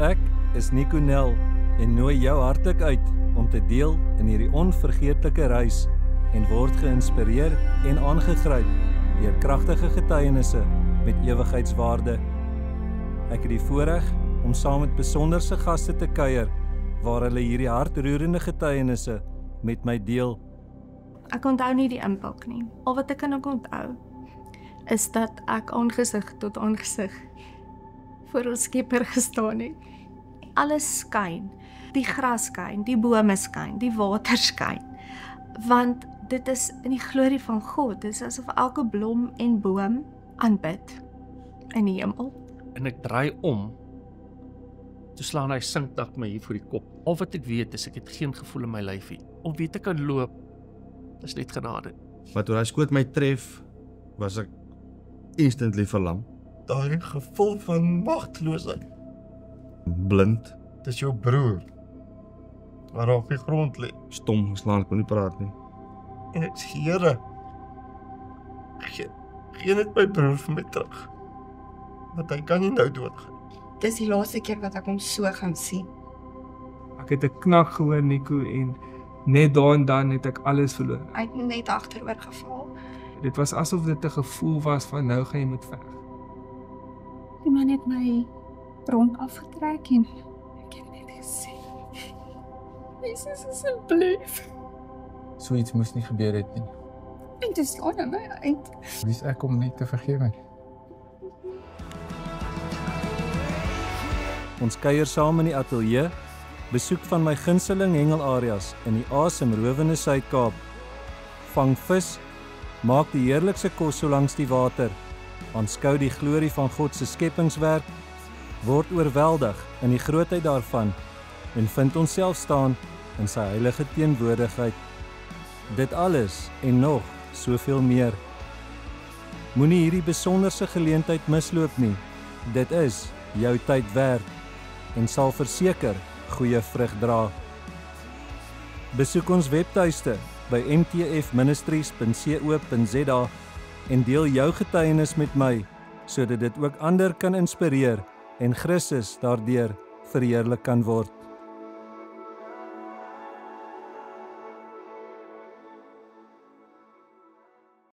Ek is Nico Nel en nooi jou hartlik uit om te deel in hierdie onvergeetlike reis en word geïnspireer en aangegryp deur kragtige getuienisse met ewigheidswaarde. Ek het die voorreg om saam met besonderse gaste te kuier waar hulle hierdie hartroerende getuienisse met my deel. Ek onthou nie die impak nie. Al wat ek kan ook onthou is dat ek aangesig tot aangesig voor ons Skepper gestaan het. Alles skyn, die gras skyn, die bome skyn, die water skyn, want dit is in die glorie van God. Dit is asof elke blom en boom aanbid in die hemel. En ek draai om, toe slaan hy sinkdak my hier voor die kop. Al wat ek weet is, ek het geen gevoel in my lyfie. Of weet ek kan loop, dis net genade. Maar toe hy skoot my tref, was ek instantly verlam. Daai gevoel van magteloosheid. Blind, Dis jou broer, waar hy op die grond lê. stom geslaan, kon nie praat nie. En ek sê, Here, gee net my broer vir my terug. Want hy kan nie nou doodgaan. Dis die laaste keer wat ek hom so gaan sien. Ek het 'n knak gehoor, Nico, en net daar en dan het ek alles verloor. Hy het net agteroor geval. Dit was asof dit 'n gevoel was van nou gaan jy moet veg. Die man het my rond afgetrek en ek het net gesê, Jesus asseblief. So iets moes nie gebeur het nie. En dis slaan my uit. Wie is ek om net te vergewe? Ons kuier saam in die ateljee, besoek van my gunsteling hengelareas in die asemrowende Suid-Kaap. Vang vis, maak die heerlikste kos so langs die water, aanskou die glorie van God se skepingswerk, word oorweldig in die grootheid daarvan en vind onsself staan in sy heilige teenwoordigheid. Dit alles en nog soveel meer. Moenie hierdie besonderse geleentheid misloop nie. Dit is jou tyd werd en sal verseker goeie vrug dra. Besoek ons webtuiste by mtfministries.co.za en deel jou getuienis met my, sodat dit ook ander kan inspireer en Christus daardeur verheerlik kan word.